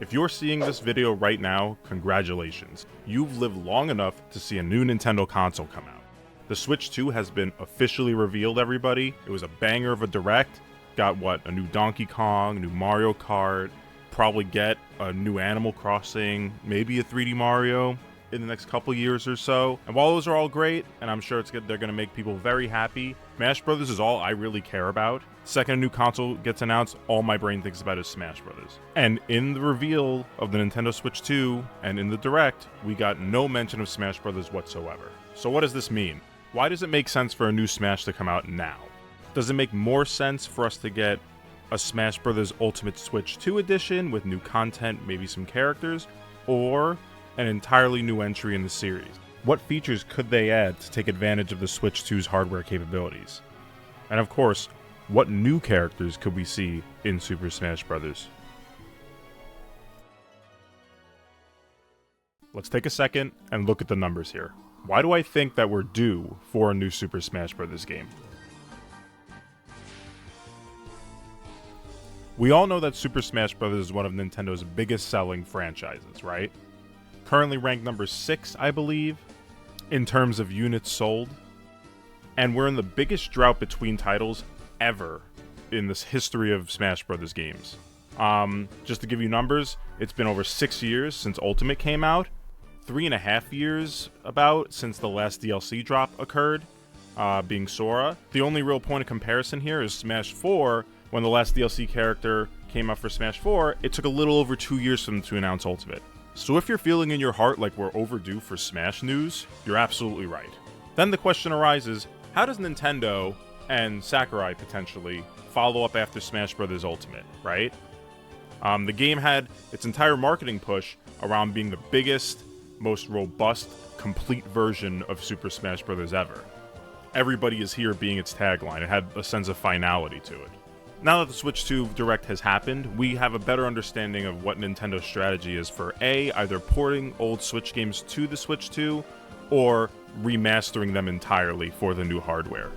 If you're seeing this video right now, congratulations. You've lived long enough to see a new Nintendo console come out. The Switch 2 has been officially revealed, everybody. It was a banger of a direct. Got a new Donkey Kong, new Mario Kart, probably get a new Animal Crossing, maybe a 3D Mario in the next couple years or so. And while those are all great, and I'm sure they're going to make people very happy, Smash Brothers is all I really care about. Second a new console gets announced, all my brain thinks about is Smash Brothers. And in the reveal of the Nintendo Switch 2 and in the Direct, we got no mention of Smash Brothers whatsoever. So what does this mean? Why does it make sense for a new Smash to come out now? Does it make more sense for us to get a Smash Brothers Ultimate Switch 2 edition with new content, maybe some characters, or an entirely new entry in the series? What features could they add to take advantage of the Switch 2's hardware capabilities? And of course, what new characters could we see in Super Smash Bros.? Let's take a second and look at the numbers here. Why do I think that we're due for a new Super Smash Bros. Game? We all know that Super Smash Bros. Is one of Nintendo's biggest selling franchises, right? Currently ranked number 6, I believe, in terms of units sold. And we're in the biggest drought between titles ever in this history of Smash Bros. Games. Just to give you numbers, it's been over 6 years since Ultimate came out, 3.5 years about since the last DLC drop occurred, being Sora. The only real point of comparison here is Smash 4. When the last DLC character came out for Smash 4, it took a little over 2 years for them to announce Ultimate. So if you're feeling in your heart like we're overdue for Smash news, you're absolutely right. Then the question arises, how does Nintendo and Sakurai potentially follow up after Smash Bros. Ultimate, right? The game had its entire marketing push around being the biggest, most robust, complete version of Super Smash Bros. Ever. Everybody is here being its tagline. It had a sense of finality to it. Now that the Switch 2 Direct has happened, we have a better understanding of what Nintendo's strategy is for either porting old Switch games to the Switch 2, or remastering them entirely for the new hardware.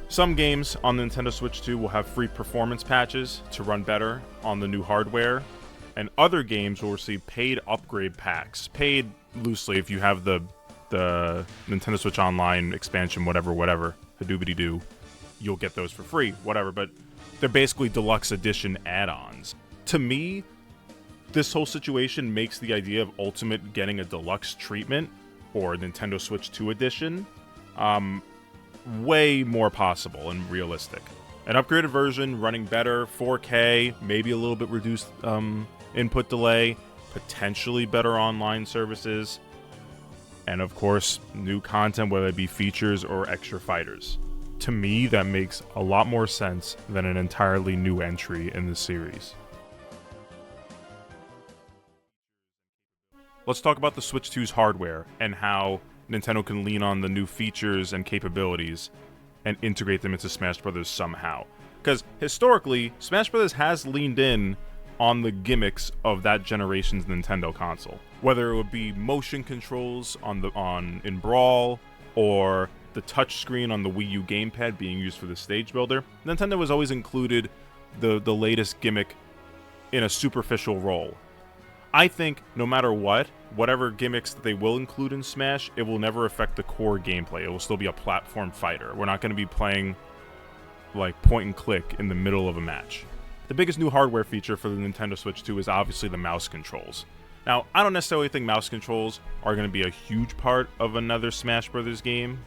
Some games on the Nintendo Switch 2 will have free performance patches to run better on the new hardware, and other games will receive paid upgrade packs. Paid loosely if you have the Nintendo Switch Online expansion, whatever, hadoobity-doo, you'll get those for free, whatever, but they're basically deluxe edition add-ons. To me, this whole situation makes the idea of Ultimate getting a deluxe treatment, or Nintendo Switch 2 edition, way more possible and realistic. An upgraded version running better, 4K, maybe a little bit reduced input delay, potentially better online services, and of course, new content, whether it be features or extra fighters. To me, that makes a lot more sense than an entirely new entry in the series. Let's talk about the Switch 2's hardware and how Nintendo can lean on the new features and capabilities and integrate them into Smash Bros. Somehow. Because historically, Smash Bros. Has leaned in on the gimmicks of that generation's Nintendo console. Whether it would be motion controls in Brawl, or the touchscreen on the Wii U gamepad being used for the stage builder, Nintendo has always included the latest gimmick in a superficial role. I think no matter whatever gimmicks that they will include in Smash, it will never affect the core gameplay. It will still be a platform fighter. We're not going to be playing like point and click in the middle of a match. The biggest new hardware feature for the Nintendo Switch 2 is obviously the mouse controls. Now, I don't necessarily think mouse controls are going to be a huge part of another Smash Bros. Game.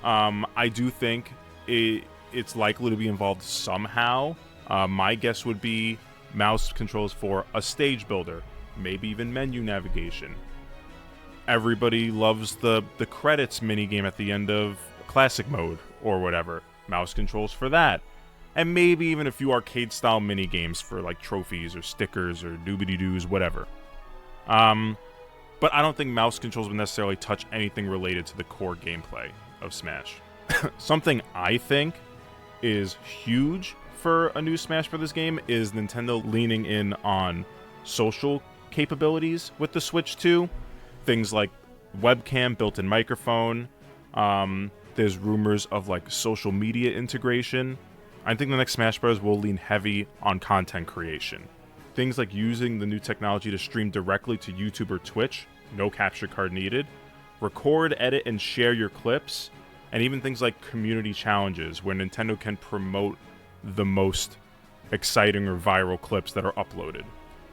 I do think it's likely to be involved somehow. My guess would be mouse controls for a stage builder, maybe even menu navigation. Everybody loves the credits minigame at the end of classic mode or whatever. Mouse controls for that. And maybe even a few arcade-style minigames for like trophies or stickers or doobity-doos, whatever. But I don't think mouse controls would necessarily touch anything related to the core gameplay of Smash. Something I think is huge for a new Smash Bros. Game is Nintendo leaning in on social capabilities with the Switch 2. Things like webcam, built-in microphone. There's rumors of like social media integration. I think the next Smash Bros. Will lean heavy on content creation. things like using the new technology to stream directly to YouTube or Twitch, no capture card needed, record, edit, and share your clips, and even things like community challenges where Nintendo can promote the most exciting or viral clips that are uploaded.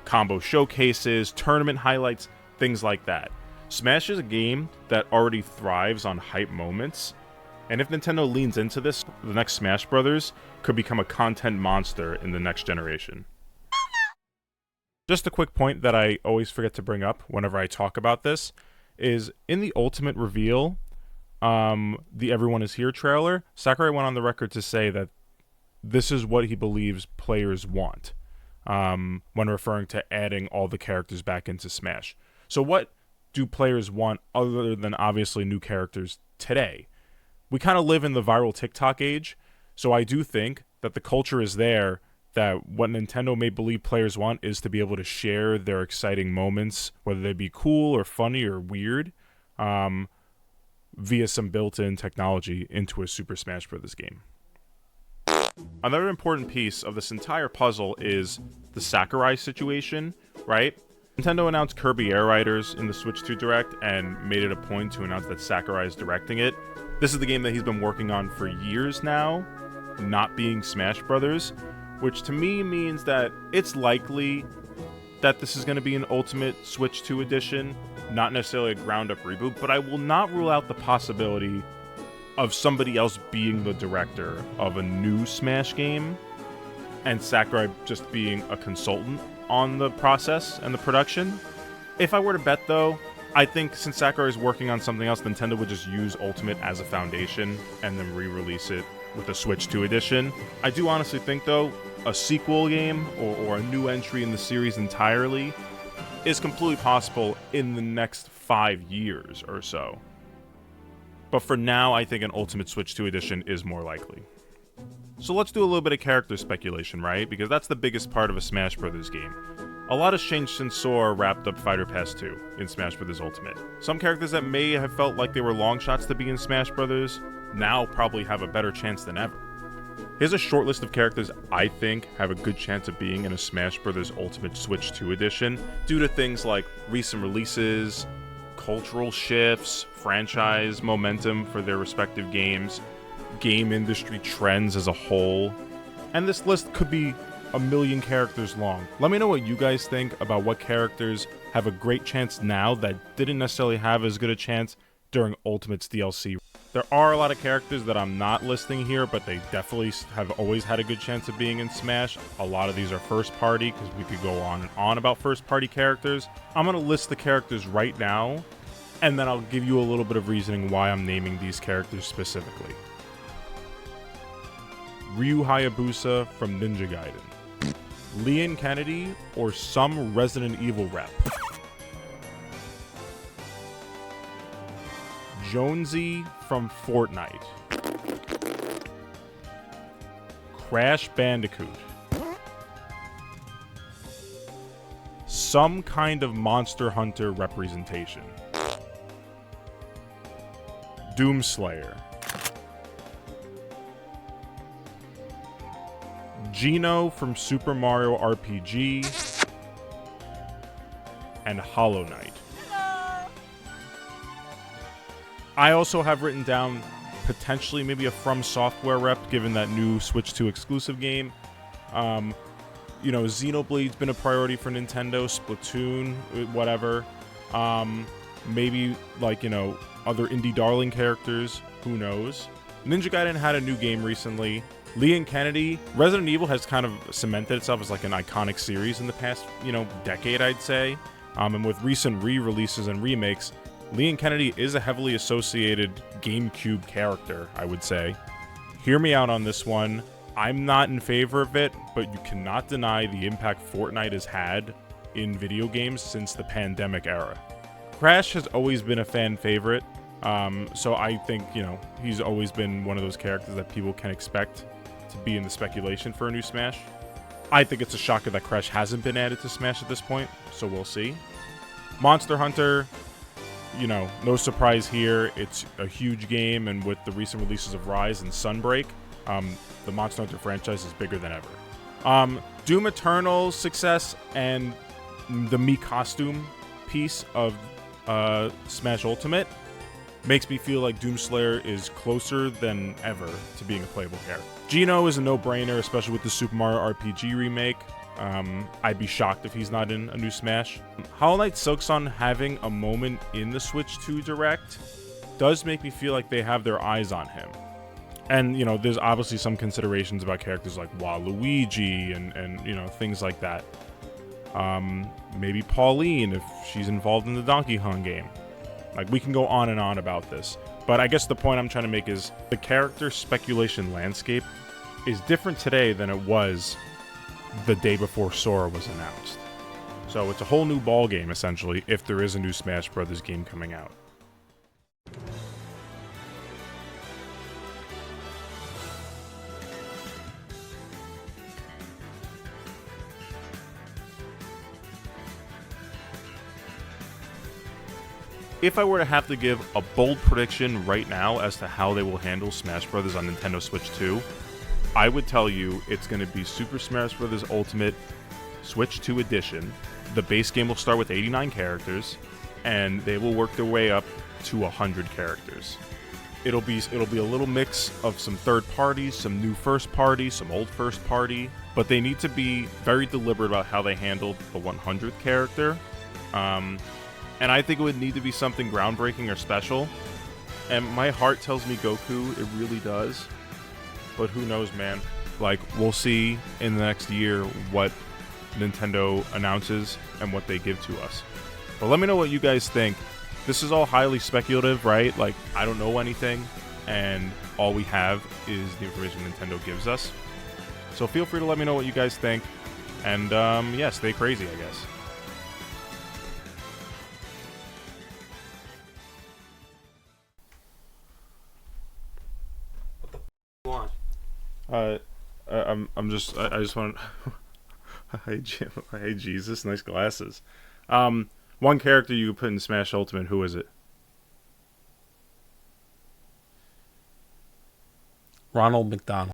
Combo showcases, tournament highlights, things like that. Smash is a game that already thrives on hype moments, and if Nintendo leans into this, the next Smash Bros. Could become a content monster in the next generation. Just a quick point that I always forget to bring up whenever I talk about this is in the Ultimate reveal, the Everyone Is Here trailer, Sakurai went on the record to say that this is what he believes players want when referring to adding all the characters back into Smash. So what do players want other than obviously new characters today? We kind of live in the viral TikTok age, so I do think that the culture is there that what Nintendo may believe players want is to be able to share their exciting moments, whether they be cool or funny or weird, via some built-in technology into a Super Smash Bros. Game. Another important piece of this entire puzzle is the Sakurai situation, right? Nintendo announced Kirby Air Riders in the Switch 2 Direct and made it a point to announce that Sakurai is directing it. This is the game that he's been working on for years now, not being Smash Brothers, which to me means that it's likely that this is going to be an Ultimate Switch 2 edition, not necessarily a ground-up reboot, but I will not rule out the possibility of somebody else being the director of a new Smash game, and Sakurai just being a consultant on the process and the production. If I were to bet, though, I think since Sakurai is working on something else, Nintendo would just use Ultimate as a foundation and then re-release it with a Switch 2 edition. I do honestly think, though, a sequel game or a new entry in the series entirely is completely possible in the next 5 years or so. But for now, I think an Ultimate Switch 2 edition is more likely. So let's do a little bit of character speculation, right? Because that's the biggest part of a Smash Bros. Game. A lot has changed since Sora wrapped up Fighter Pass 2 in Smash Bros. Ultimate. Some characters that may have felt like they were long shots to be in Smash Bros. Now probably have a better chance than ever. Here's a short list of characters I think have a good chance of being in a Smash Bros. Ultimate Switch 2 edition due to things like recent releases, cultural shifts, franchise momentum for their respective games, game industry trends as a whole, and this list could be a million characters long. Let me know what you guys think about what characters have a great chance now that didn't necessarily have as good a chance during Ultimate's DLC. There are a lot of characters that I'm not listing here, but they definitely have always had a good chance of being in Smash. A lot of these are first party, because we could go on and on about first party characters. I'm going to list the characters right now, and then I'll give you a little bit of reasoning why I'm naming these characters specifically. Ryu Hayabusa from Ninja Gaiden. Leon Kennedy or some Resident Evil rep. Jonesy from Fortnite. Crash Bandicoot. Some kind of Monster Hunter representation. Doomslayer. Geno from Super Mario RPG. And Hollow Knight. I also have written down potentially maybe a From Software rep, given that new Switch 2 exclusive game. Xenoblade's been a priority for Nintendo, Splatoon, whatever. Maybe, other indie darling characters, who knows. Ninja Gaiden had a new game recently. Leon Kennedy, Resident Evil has kind of cemented itself as like an iconic series in the past, decade, I'd say. And with recent re-releases and remakes, Leon Kennedy is a heavily associated GameCube character, I would say. Hear me out on this one. I'm not in favor of it, but you cannot deny the impact Fortnite has had in video games since the pandemic era. Crash has always been a fan favorite, so I think, he's always been one of those characters that people can expect to be in the speculation for a new Smash. I think it's a shocker that Crash hasn't been added to Smash at this point, so we'll see. Monster Hunter, no surprise here. It's a huge game, and with the recent releases of Rise and Sunbreak, the Monster Hunter franchise is bigger than ever. Doom Eternal's success and the Mii costume piece of Smash Ultimate makes me feel like Doomslayer is closer than ever to being a playable character. Geno is a no-brainer, especially with the Super Mario RPG remake. I'd be shocked if he's not in a new Smash. Hollow Knight Silksong having a moment in the Switch 2 Direct does make me feel like they have their eyes on him. And, you know, there's obviously some considerations about characters like Waluigi and you know, things like that. Maybe Pauline, if she's involved in the Donkey Kong game. Like, we can go on and on about this. But I guess the point I'm trying to make is the character speculation landscape is different today than it was the day before Sora was announced. So it's a whole new ball game, essentially, if there is a new Smash Brothers game coming out. If I were to have to give a bold prediction right now as to how they will handle Smash Bros. On Nintendo Switch 2, I would tell you it's going to be Super Smash Bros. Ultimate Switch 2 Edition. The base game will start with 89 characters, and they will work their way up to 100 characters. It'll be a little mix of some third parties, some new first party, some old first party, but they need to be very deliberate about how they handle the 100th character. And I think it would need to be something groundbreaking or special. And my heart tells me Goku, it really does. But who knows, man? Like, we'll see in the next year what Nintendo announces and what they give to us. But let me know what you guys think. This is all highly speculative, right? Like, I don't know anything, and all we have is the information Nintendo gives us. So feel free to let me know what you guys think. And, yeah, stay crazy, I guess. I just want. Hey Jesus, nice glasses. One character you could put in Smash Ultimate. Who is it? Ronald McDonald.